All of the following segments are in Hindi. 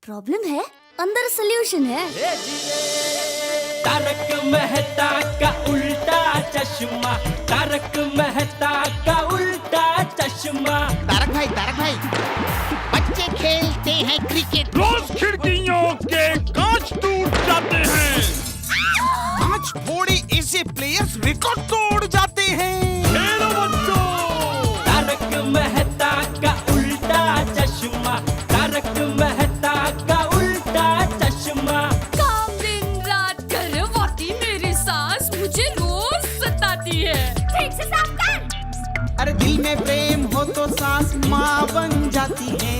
प्रॉब्लम है, अंदर सोल्यूशन है। तारक मेहता का उल्टा चश्मा, तारक मेहता का उल्टा चश्मा। तारक भाई, बच्चे खेलते हैं क्रिकेट, रोज खिड़कियों के कांच टूट जाते हैं। आज थोड़े ऐसे प्लेयर्स रिकॉर्ड तोड़ जाते हैं। खेलो बच्चों। तारक मेहता का उल्टा चश्मा, तारक मेहता का उल्टा चश्मा। काम दिन रात करवाती मेरी सास मुझे रोज सताती है। ठीक से साफ कर। अरे दिल में प्रेम हो तो सास माँ बन जाती है।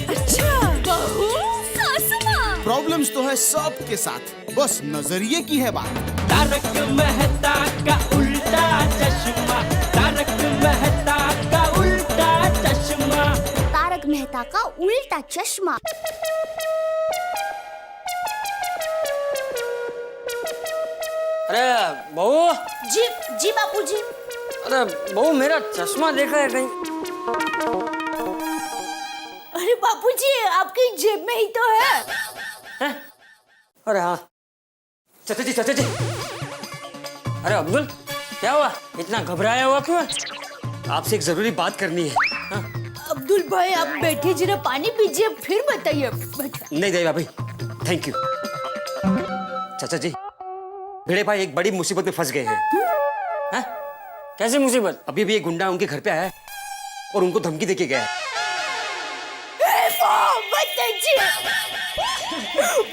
अच्छा, बहू सास माँ। प्रॉब्लम्स तो है सबके साथ, बस नजरिए की है बात। तारक मेहता का उल्टा चश्मा, तारक मेहता का उल्टा चश्मा। तारक मेहता का उल्टा चश्मा। अरे बहू। जी बापूजी। अरे बहू, मेरा चश्मा देखा है कहीं? अरे बापूजी, आपकी जेब में ही तो है। हैं? अरे हाँ, चाचा जी। अरे अब्दुल, क्या हुआ? इतना घबराया हुआ क्यों है? आपसे एक जरूरी बात करनी है। हाँ? अब्दुल भाई, आप बैठिए, जरा पानी पीजिए, फिर बताइए। नहीं देवा भाई, थैंक यू। चाचा जी, भिड़े भाई एक बड़ी मुसीबत में फंस गए हैं। हैं? कैसी मुसीबत? अभी भी एक गुंडा उनके घर पे आया है और उनको धमकी देके गया है।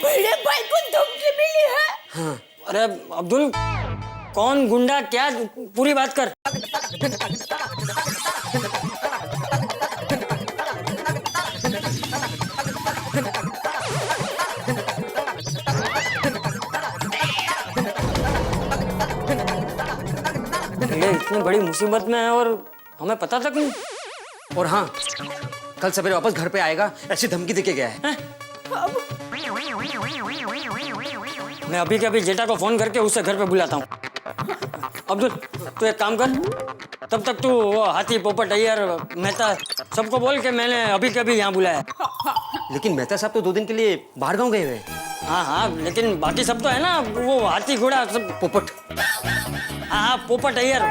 बड़े भाई को धमकी मिली है। हाँ। अरे अब्दुल, कौन गुंडा, क्या, पूरी बात कर। ये इतनी बड़ी मुसीबत में है और हमें पता तक नहीं। और हाँ, कल सवेरे वापस घर पे आएगा, ऐसी धमकी देके गया है। मैं अभी के अभी जेठा को फोन करके उसे घर पे बुलाता हूँ। अब्दुल, तू एक काम कर, तब तक तू वो हाथी, पोपट, अय्यर, मेहता सबको बोल के मैंने अभी के अभी यहाँ बुलाया। लेकिन मेहता साहब तो 2 दिन के लिए बाहर गाँव गए हुए। हाँ, लेकिन बाकी सब तो है ना, वो हाथी, घोड़ा, सब, पोपट। हाँ, पोपट, अय्यर,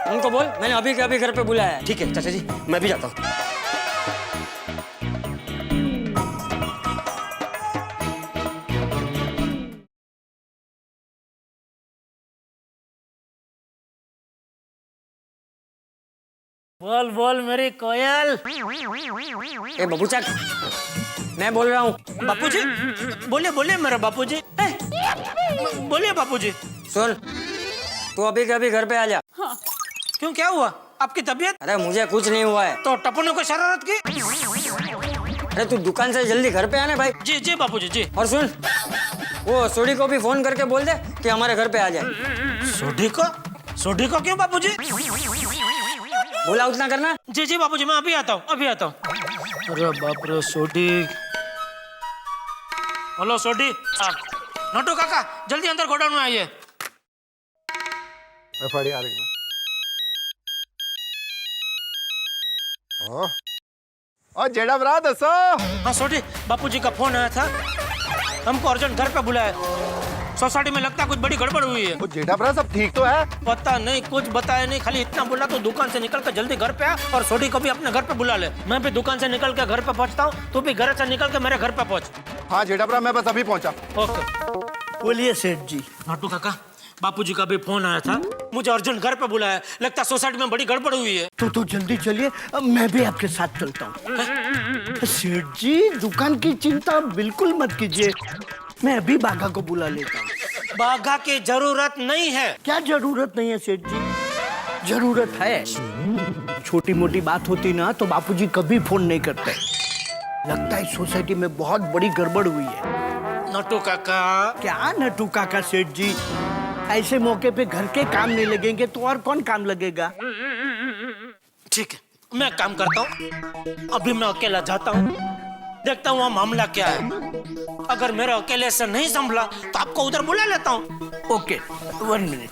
उनको बोल मैंने अभी के अभी घर पे बुलाया। ठीक है चाचा जी, मैं भी जाता हूँ। बोल बोल मेरी कोयल। ए बबूचा, मैं बोल रहा हूँ। बापूजी, बोलिए मेरा बापूजी। बोलिए बापूजी। सुन, तू अभी के अभी घर पे आ जा। क्यों, क्या हुआ? आपकी तबीयत? अरे मुझे कुछ नहीं हुआ है। तो टप्पू को शरारत की? अरे तू दुकान से जल्दी घर पे आना भाई। जी बापूजी जी। और सुन, वो सोडी को भी फोन करके बोल दे कि हमारे घर पे आ जाए। सोडी को क्यों बापूजी? बोला उतना करना। जी बापूजी, मैं अभी आता हूँ। अरे बाप रे, सोडी। हेलो सोडी। नोटू काका, जल्दी अंदर गोडाउन में आइए। आ रही है। और जेड़ा भरा दसो। हाँ सोडी, बापूजी का फोन आया था, हमको अर्जेंट घर पे बुलाया। सोसाइटी में लगता है कुछ बड़ी गड़बड़ हुई है। वो जेठा भरा सब ठीक तो है? पता नहीं, कुछ बताया नहीं, खाली इतना बोला तो दुकान से निकल कर जल्दी घर पे आ और सोडी को भी अपने घर पे बुला ले। मैं भी दुकान से निकल के घर पे पहुंचता हूँ, तू भी घर से निकल के मेरे घर पे पहुंच। हाँ जेठा भरा, मैं बस अभी पहुंचा। ओके। बोलिए सेठ जी। नाटू काका, बापूजी का भी फोन आया था, मुझे अर्जेंट घर पे बुलाया, लगता सोसाइटी में बड़ी गड़बड़ हुई है। तो जल्दी चलिए, अब मैं भी आपके साथ चलता हूँ। सेठ जी, दुकान की चिंता बिल्कुल मत कीजिए, मैं अभी बाघा को बुला लेता हूँ। बाघा की जरूरत नहीं है। क्या जरूरत नहीं है सेठ जी? जरूरत है। छोटी मोटी बात होती ना तो बापूजी कभी फोन नहीं करते। लगता है सोसाइटी में बहुत बड़ी गड़बड़ हुई है। नटू काका। क्या नटू काका सेठ जी? ऐसे मौके पे घर के काम नहीं लगेंगे तो और कौन काम लगेगा? ठीक है, मैं काम करता हूँ, अभी मैं अकेला जाता हूँ, देखता हूँ वहाँ मामला क्या है। अगर मेरा अकेले से नहीं संभला तो आपको उधर बुला लेता हूँ। Okay, 1 minute.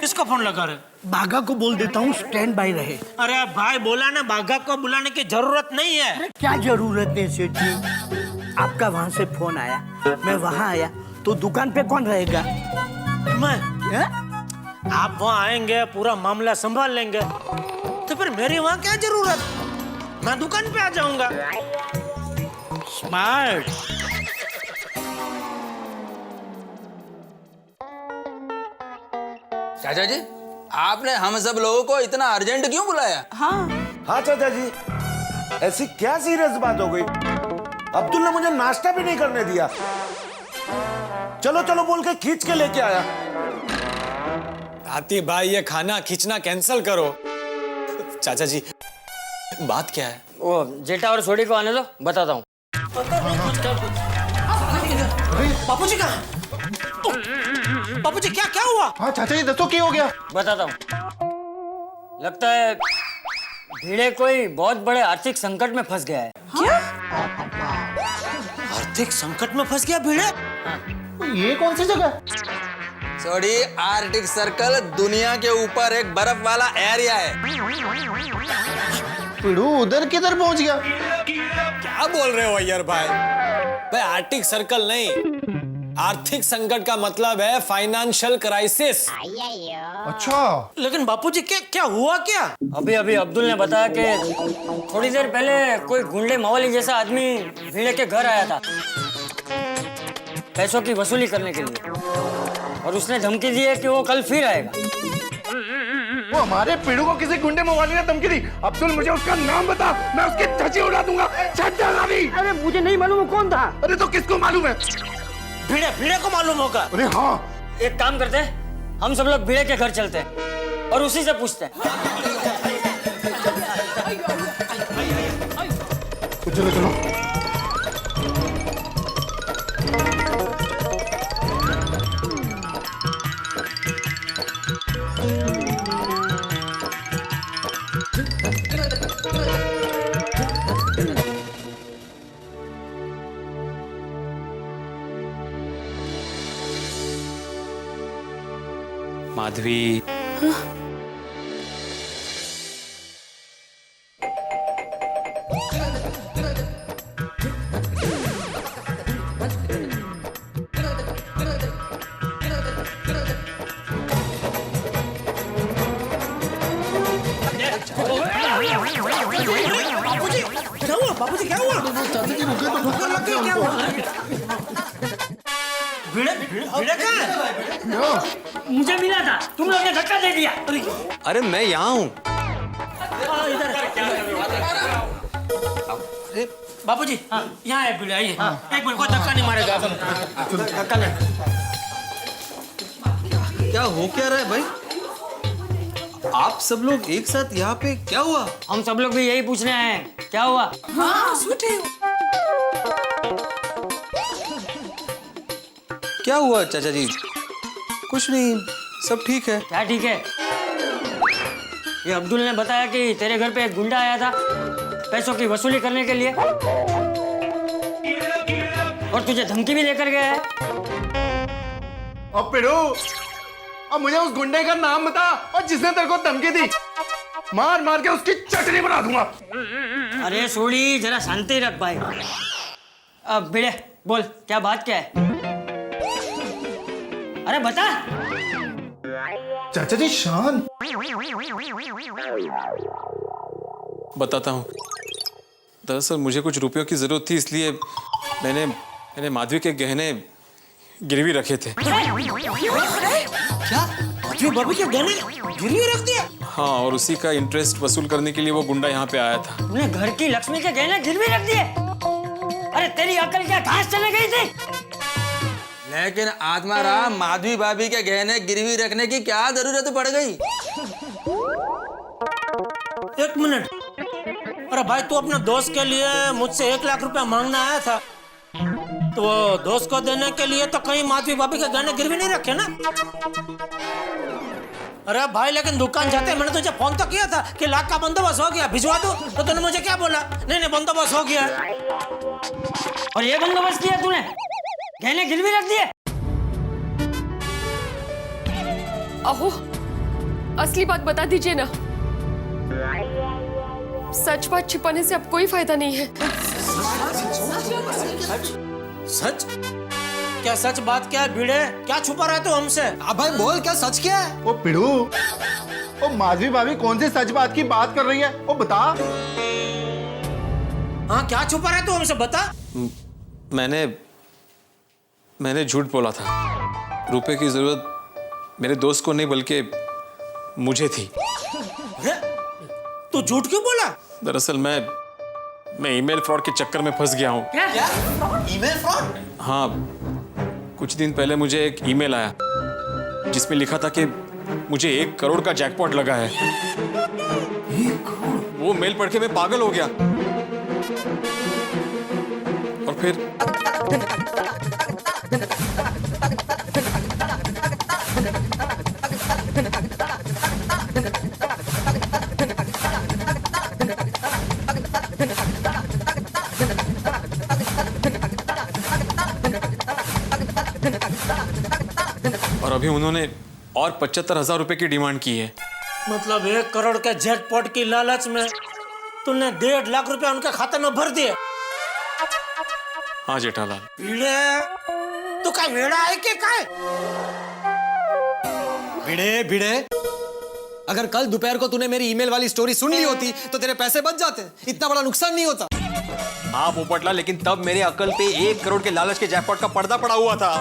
किसको फोन लगा रहे? बाघा को बोल देता हूँ स्टैंड बाय रहे। अरे भाई बोला ना, बाघा को बुलाने की जरूरत नहीं है। क्या जरूरत है सेठ जी? आपका वहाँ से फोन आया, मैं वहाँ आया, तो दुकान पे कौन रहेगा? मैं? हैं? आप वहाँ आएंगे, पूरा मामला संभाल लेंगे, तो फिर मेरी वहाँ क्या जरूरत? मैं दुकान पे आ जाऊंगा। स्मार्ट। चाचा जी, आपने हम सब लोगों को इतना अर्जेंट क्यों बुलाया? हाँ चाचा जी, ऐसी क्या सीरियस बात हो गई? अब्दुल ने मुझे नाश्ता भी नहीं करने दिया। चलो चलो बोल के खींच के लेके आया। आती भाई, ये खाना खींचना कैंसिल करो। चाचा जी, बात क्या है? वो जेठा और सोडी को आने दो, बताता हूँ। बापूजी कहाँ? बापूजी क्या क्या हुआ? हाँ चाचा जी, दसो क्या हो गया? बताता हूँ। लगता है भिड़े कोई बहुत बड़े आर्थिक संकट में फंस गया है। क्या? आर्थिक संकट में फंस गया भिड़े? ये कौन सी जगह? सॉरी, आर्टिक सर्कल दुनिया के ऊपर एक बर्फ वाला एरिया है। पिड़ू उधर किधर पहुंच गया? क्या बोल रहे हो अय्यर भाई? भाई आर्टिक सर्कल नहीं, आर्थिक संकट का मतलब है फाइनेंशियल क्राइसिस। अच्छा, लेकिन बापूजी क्या क्या हुआ क्या? अभी अभी अब्दुल ने बताया कि थोड़ी देर पहले कोई गुंडे मवाली जैसा आदमी भिड़े के घर आया था पैसों की वसूली करने के लिए, और उसने धमकी दी है कि वो कल फिर आएगा। वो हमारे पिड़ू को किसी गुंडे मवाली ने धमकी दी। अब्दुल, मुझे उसका नाम बता, मैं उसकी धज्जी उड़ा दूंगा। छत डालना भी। अरे मुझे नहीं मालूम कौन था। अरे तो किसको मालूम है? भिड़े भिड़े को मालूम होगा। अरे हाँ, एक काम करते हैं, हम सब लोग भिड़े के घर चलते हैं और उसी से पूछते हैं। तो चलो चलो। माधवी, बापूजी क्या हुआ? क्या हुआ? भिड़े भिड़े कहाँ है? मुझे मिला था, तुम लोग ने धक्का दे दिया। अरे मैं यहाँ हूँ। अरे बापूजी, यहाँ है भिड़े, आइए। एक मिनट, कोई धक्का नहीं मारेगा। धक्का नहीं। क्या हो क्या रहा है भाई? आप सब लोग एक साथ यहाँ पे, क्या हुआ? हम सब लोग भी यही पूछने आए हैं, क्या हुआ? क्या हुआ चाचा जी? कुछ नहीं, सब ठीक है। क्या ठीक है? ये अब्दुल ने बताया कि तेरे घर पे एक गुंडा आया था पैसों की वसूली करने के लिए, और तुझे धमकी भी लेकर गया है। अब पिड़ू, अब मुझे उस गुंडे का नाम बता, और जिसने तेरे को धमकी दी, मार मार के उसकी चटनी बना दूंगा। अरे सोड़ी, जरा शांति रख भाई। अब भिड़े बोल, क्या बात क्या है? अरे बता। चाचा जी शांत। बताता हूँ। दरअसल मुझे कुछ रुपयों की जरूरत थी, इसलिए मैंने माधवी के गहने गिरवी रखे थे। क्या? माधवी भाभी के गहने गिरवी रख दिया? हाँ, और उसी का इंटरेस्ट वसूल करने के लिए वो गुंडा यहाँ पे आया था। तूने घर की लक्ष्मी के गहने गिरवी रख दिए? अरे तेरी अकल क्या घास चले गई थी? लेकिन आत्मा राम, माधवी भाभी के गहने गिरवी रखने की क्या जरूरत पड़ गई? एक मिनट। अरे भाई, तू अपने दोस्त के लिए मुझसे 1 लाख रुपया मांगना आया था, तो वो दोस्त को देने के लिए तो कहीं माधवी भाभी के गहने गिरवी नहीं रखे ना? अरे भाई, लेकिन दुकान जाते मैंने तुझे फोन तो किया था कि लाख का बंदोबस्त हो गया, भिजवा दो, तो तूने मुझे क्या बोला? नहीं बंदोबस्त हो गया। और ये बंदोबस्त किया तूने? गहने गिरवी रख दिए? अहो, असली बात बता दीजिए ना। सच बात छिपाने से अब कोई फायदा नहीं है। सच? क्या सच बात क्या है भिड़े? क्या छुपा रहा है तू हमसे? अब भाई बोल, क्या सच क्या है? ओ पिड़ू, ओ माधवी भाभी कौन सी सच बात की बात कर रही है? ओ बता। हाँ, क्या छुपा रहा है तू हमसे, बता। मैंने झूठ बोला था। रुपए की जरूरत मेरे दोस्त को नहीं बल्कि मुझे थी। तू झूठ क्यों बोला? दरअसल मैं ईमेल फ्रॉड के चक्कर में फंस गया हूँ। क्या? Email fraud? हाँ, कुछ दिन पहले मुझे एक ईमेल आया जिसमें लिखा था कि मुझे 1 करोड़ का जैकपॉट लगा है। 1 करोड़? वो मेल पढ़ के मैं पागल हो गया और फिर और अभी उन्होंने और 75,000 रुपए की डिमांड की है। मतलब 1 करोड़ के जैकपॉट की लालच में तूने 1.5 लाख रुपए उनके खाते में भर दिए? हाँ जेठालाल। भिड़े, तू का वेड़ा है कि क्या है? भिड़े भिड़े, अगर कल दोपहर को तूने मेरी ईमेल वाली स्टोरी सुन ली होती तो तेरे पैसे बच जाते, इतना बड़ा नुकसान नहीं होता। हाँ पोपटलाल, लेकिन तब मेरे अकल पे 1 करोड़ के लालच के जैकपॉट का पर्दा पड़ा हुआ था।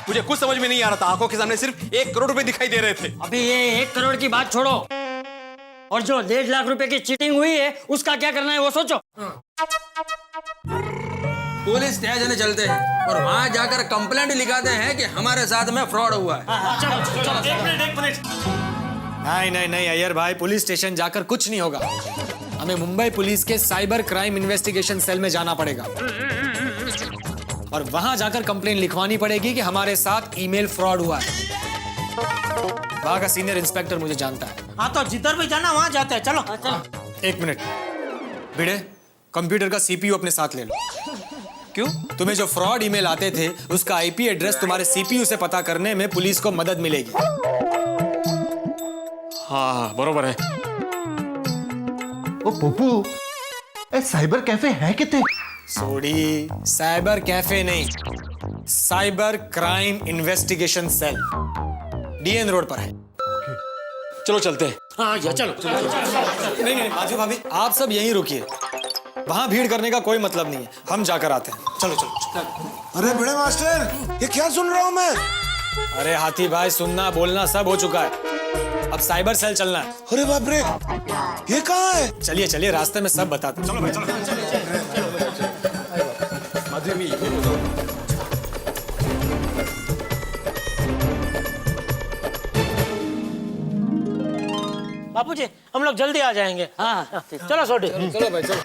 मुझे कुछ समझ में नहीं आ रहा था। आंखों के सामने सिर्फ 1 करोड़ रुपए दिखाई दे रहे थे। अभी ये 1 करोड़ की बात छोड़ो और जो 1.5 लाख रुपए की चीटिंग हुई है उसका क्या करना है वो सोचो। पुलिस स्टेशन चलते हैं और वहां जाकर कंप्लेंट लिखाते हैं कि हमारे साथ में फ्रॉड हुआ है। एक मिनट। नहीं अय्यर भाई, पुलिस स्टेशन जाकर कुछ नहीं होगा। हमें मुंबई पुलिस के साइबर क्राइम इन्वेस्टिगेशन सेल में जाना पड़ेगा और वहां जाकर कंप्लेंट लिखवानी पड़ेगी कि हमारे साथ ईमेल फ्रॉड हुआ है। वहां का सीनियर इंस्पेक्टर मुझे जानता है। हाँ, तो जिधर भी जाना वहां जाते हैं। चलो। 1 मिनट भिड़े, कंप्यूटर का सीपीयू अपने साथ ले लो। क्यों? तुम्हें जो फ्रॉड ईमेल आते थे उसका आईपी एड्रेस तुम्हारे सीपीयू से पता करने में पुलिस को मदद मिलेगी। हाँ बरोबर है। ओ पप्पू, साइबर कैफे है कितने? सोडी, साइबर कैफे नहीं, cyber crime investigation cell DN road पर है। चलो चलते हैं। हाँ या चलो। नहीं माधवी भाभी, आप सब यहीं रुकिए। वहां भीड़ करने का कोई मतलब नहीं है, हम जाकर आते हैं। चलो। अरे बड़े मास्टर, ये क्या सुन रहा हूँ मैं? अरे हाथी भाई, सुनना बोलना सब हो चुका है, अब साइबर सेल चलना है। अरे बाप रे, ये कहाँ है? चलिए रास्ते में सब बताते हैं। चलो भाई, बापूजी, हम लोग जल्दी आ जाएंगे। हाँ चलो सोडी। चलो भाई चलो।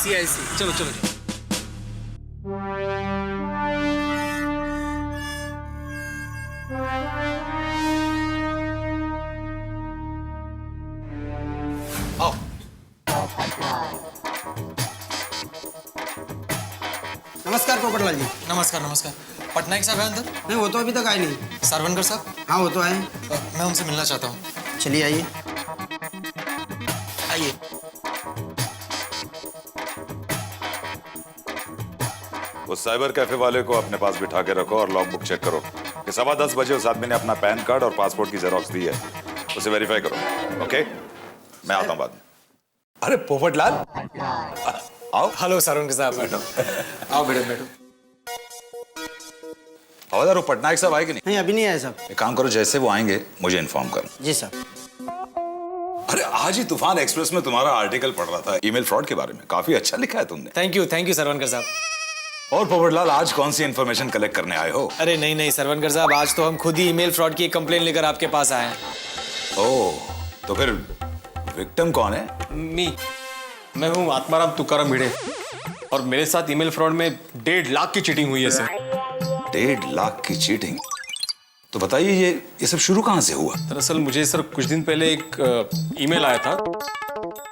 CIC, चलो। आओ। नमस्कार पोपटलाल जी। नमस्कार। पटनायक साहब है अंदर? नहीं, वो तो अभी तक आए नहीं। सरवनकर साहब? हाँ, वो तो आए। मैं उनसे मिलना चाहता हूँ। चलिए आइए। आइए। उस साइबर कैफे वाले को अपने पास बिठा के रखो और लॉग बुक चेक करो कि 10:15 बजे उस आदमी ने अपना पैन कार्ड और पासपोर्ट की जेरॉक्स दी है, उसे वेरीफाई करो। ओके, मैं आता हूं बाद में। अरे पोपटलाल, आओ। हेलो सरवनकर साहब। बैठो। आओ बैठो। हवलदार, वो पटनायक साहब आए कि नहीं? नहीं, अभी नहीं आए साहब। एक काम करो, जैसे वो आएंगे मुझे इन्फॉर्म करो। जी साहब। अरे आज ही तूफान एक्सप्रेस में तुम्हारा आर्टिकल पढ़ रहा था ईमेल फ्रॉड के बारे में। काफी अच्छा लिखा है तुमने। थैंक यू सरवनकर साहब। और पोपटलाल, आज कौन सी इन्फॉर्मेशन कलेक्ट करने आए हो? अरे नहीं सरवनकर साहब, आज तो हम खुद ही ईमेल फ्रॉड की एक कंप्लेन लेकर आपके पास आए हैं। ओह, तो फिर विक्टिम कौन है? मैं हूँ आत्माराम तुकाराम भिड़े और मेरे साथ ईमेल फ्रॉड में 1.5 लाख की चीटिंग हुई है सर। 1.5 लाख की चीटिंग? तो बताइए ये सब शुरू कहाँ से हुआ? दरअसल मुझे सर कुछ दिन पहले एक ईमेल आया था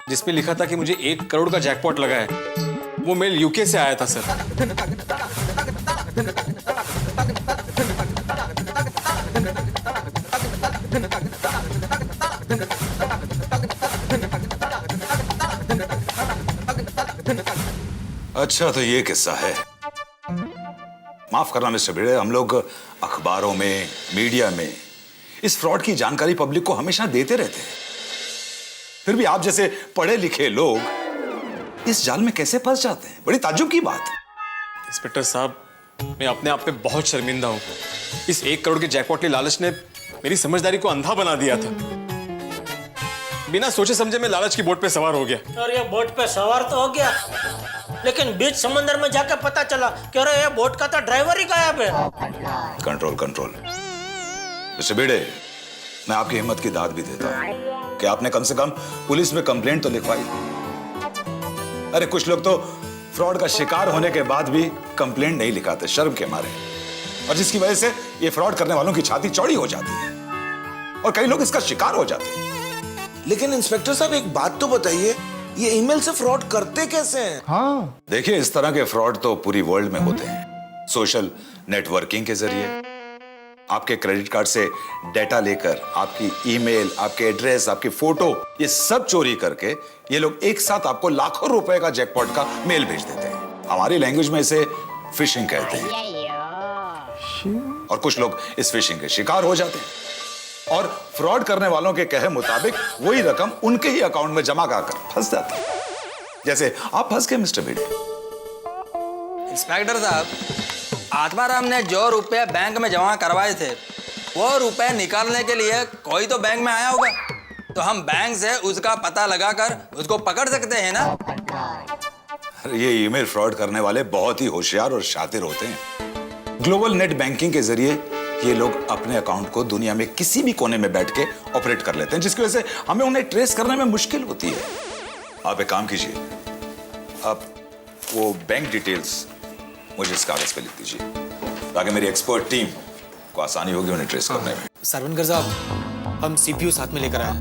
जिसपे लिखा था कि मुझे 1 करोड़ का जैकपॉट लगा है। वो मेल यूके से आया था सर। अच्छा, तो ये किस्सा है। माफ करना मिस्टर भिड़े, हम लोग अखबारों में, मीडिया में इस फ्रॉड की जानकारी पब्लिक को हमेशा देते रहते हैं। फिर भी आप जैसे पढ़े लिखे लोग इस जाल में कैसे फंस जाते हैं? बड़ी ताज्जुब की बात है। इंस्पेक्टर साहब, मैं अपने आप पे बहुत शर्मिंदा हूँ। इस 1 करोड़ के जैकपॉट के लालच ने मेरी समझदारी को अंधा बना दिया था। बिना सोचे समझे मैं लालच की बोट पे सवार हो गया। और ये बोट पे सवार तो हो गया, लेकिन बीच समंदर में जाकर पता चला कि अरे ये बोट का तो ड्राइवर ही गायब है। कंट्रोल। मिस्टर भिड़े, मैं आपकी हिम्मत की दाद भी देता हूँ कि आपने कम से कम पुलिस में कंप्लेंट तो लिखवाई। अरे कुछ लोग तो फ्रॉड का शिकार होने के बाद भी कंप्लेंट नहीं लिखाते शर्म के मारे, और जिसकी वजह से ये फ्रॉड करने वालों की छाती चौड़ी हो जाती है और कई लोग इसका शिकार हो जाते हैं। लेकिन इंस्पेक्टर साहब, एक बात तो बताइए, ये ईमेल से फ्रॉड करते कैसे हैं? हाँ, देखिए, इस तरह के फ्रॉड तो पूरी वर्ल्ड में होते हैं। सोशल नेटवर्किंग के जरिए आपके क्रेडिट कार्ड से डेटा लेकर आपकी ईमेल, आपके एड्रेस, आपकी फोटो, ये सब चोरी करके ये लोग एक साथ आपको लाखों रुपए का जैकपॉट का मेल भेज देते हैं। हमारी लैंग्वेज में इसे फिशिंग कहते हैं। और कुछ लोग इस फिशिंग के शिकार हो जाते हैं और फ्रॉड करने वालों के कहे मुताबिक वही रकम उनके ही अकाउंट में जमा कराकर फंस जाती है, जैसे आप फंस गए मिस्टर भिड़े। इंस्पेक्टर साहब, आत्माराम ने जो रुपए बैंक में जमा करवाए थे वो रुपए निकालने के लिए कोई तो बैंक में आया होगा, तो हम बैंक से उसका पता लगाकर उसको पकड़ सकते हैं ना? ये ईमेल फ्रॉड करने वाले बहुत ही होशियार और शातिर होते हैं। ग्लोबल नेट बैंकिंग के जरिए ये लोग अपने अकाउंट को दुनिया में किसी भी कोने में बैठ के ऑपरेट कर लेते हैं, जिसकी वजह से हमें उन्हें ट्रेस करने में मुश्किल होती है। आप एक काम कीजिए, आप वो बैंक डिटेल्स मुझे इस कागज पे लिख दीजिए ताकि मेरी एक्सपर्ट टीम को आसानी होगी उन्हें ट्रेस करने में। सरवनकर साहब, हम सीपीयू साथ में लेकर आए।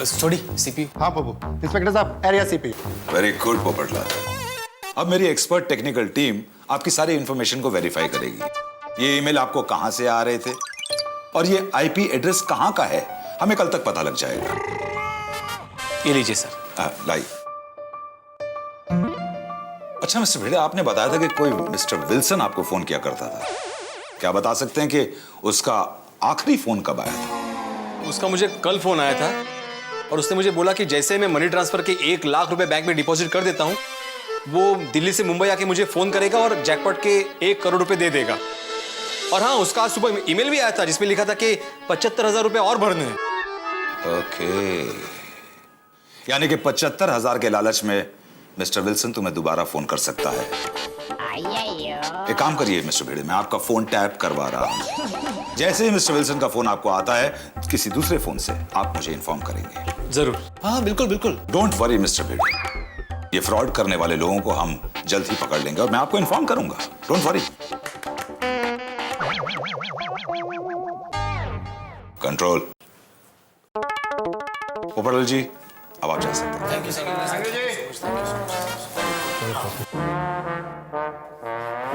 छोड़ी सीपीयू। हाँ बाबू। इंस्पेक्टर साहब, area CPU. Very good Popatlal. अब मेरी एक्सपर्ट टेक्निकल टीम आपकी सारी इंफॉर्मेशन को वेरीफाई करेगी। ये ईमेल आपको कहां से आ रहे थे और ये आईपी एड्रेस कहां का है, हमें कल तक पता लग जाएगा। ये लीजिए सर। लाई। अच्छा मिस्टर भिड़े, आपने बताया था कि कोई मिस्टर विल्सन आपको फोन किया करता था। क्या बता सकते हैं कि उसका आखिरी फोन कब आया था? उसका मुझे कल फोन आया था और उसने मुझे बोला कि जैसे मैं मनी ट्रांसफर के 1 लाख रुपए बैंक में डिपॉजिट कर देता हूं, वो दिल्ली से मुंबई आके मुझे फोन करेगा और जैकपॉट के 1 करोड़ रुपए दे देगा। और हाँ, उसका आज सुबह ईमेल भी आया था जिसमें लिखा था कि 75,000 रुपए और भरने हैं। ओके, यानी कि 75,000 के लालच में मिस्टर विल्सन तुम्हें दोबारा फोन कर सकता है। एक काम करिए मिस्टर भिड़े, मैं आपका फोन टैप करवा रहा हूं। जैसे ही मिस्टर विल्सन का फोन आपको आता है किसी दूसरे फोन से, आप मुझे इन्फॉर्म करेंगे। जरूर। हाँ बिल्कुल। डोंट वरी मिस्टर भिड़े, ये फ्रॉड करने वाले लोगों को हम जल्द ही पकड़ लेंगे और मैं आपको इन्फॉर्म करूंगा। Don't worry. कंट्रोल। पोपटलाल जी, अब आप जा सकते हैं। Thank you.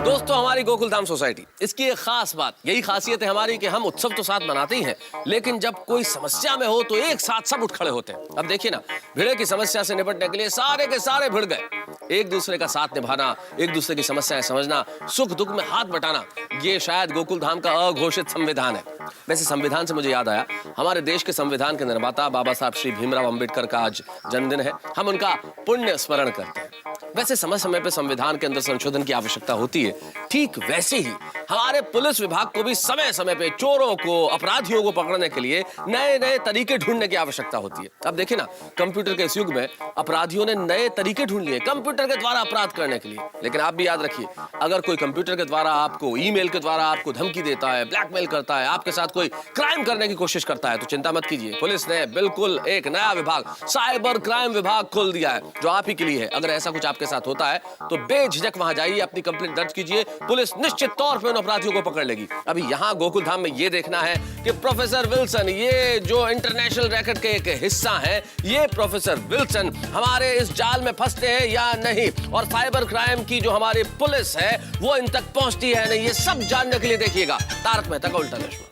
दोस्तों, हमारी गोकुलधाम सोसाइटी, इसकी एक खास बात, यही खासियत है हमारी कि हम उत्सव तो साथ मनाते ही हैं, लेकिन जब कोई समस्या में हो तो एक साथ सब उठ खड़े होते हैं। अब देखिए ना, भिड़े की समस्या से निपटने के लिए सारे के सारे भिड़ गए। एक दूसरे का साथ निभाना, एक दूसरे की समस्याएं समझना, सुख दुख में हाथ बटाना, ये शायद गोकुलधाम का अघोषित संविधान है। वैसे संविधान से मुझे याद आया, हमारे देश के संविधान के निर्माता बाबा साहब श्री भीमराव अंबेडकर का आज जन्मदिन है। हम उनका पुण्य स्मरण करते हैं। वैसे समय समय पे संविधान के अंदर संशोधन की आवश्यकता होती है, ठीक वैसे ही हमारे पुलिस विभाग को भी समय समय पे चोरों को, अपराधियों को पकड़ने के लिए नए नए तरीके ढूंढने की आवश्यकता होती है। अब देखिए ना, कंप्यूटर के इस युग में अपराधियों ने नए तरीके ढूंढ लिए कंप्यूटर के द्वारा अपराध करने के लिए। लेकिन आप भी याद रखिए, अगर कोई कंप्यूटर के द्वारा आपको, ईमेल के द्वारा आपको धमकी देता है, ब्लैकमेल करता है, आपके साथ कोई क्राइम करने की कोशिश करता है, तो चिंता मत कीजिए। पुलिस ने बिल्कुल एक नया विभाग, साइबर क्राइम विभाग खोल दिया है, जो आप ही के लिए है। अगर ऐसा कुछ आपके साथ होता है तो बेझिझक वहां जाइए, अपनी कंप्लेंट दर्ज कीजिए। पुलिस निश्चित तौर पे उन अपराधियों को पकड़ लेगी। अभी यहाँ गोकुल धाम में ये देखना है कि प्रोफेसर विल्सन, ये जो इंटरनेशनल रैकेट के एक हिस्सा है, ये प्रोफेसर विल्सन हमारे इस जाल में फंसते हैं या नहीं, और साइबर क्राइम की जो हमारी पुलिस है वो इन तक पहुंचती है नहीं, ये सब जानने के लिए देखिएगा तारक मेहता का उल्टा चश्मा।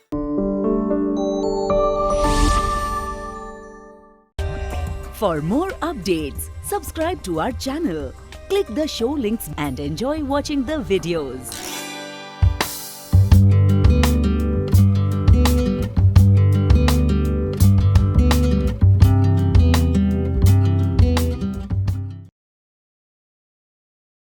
For more updates, subscribe to our channel, click the show links and enjoy watching the videos.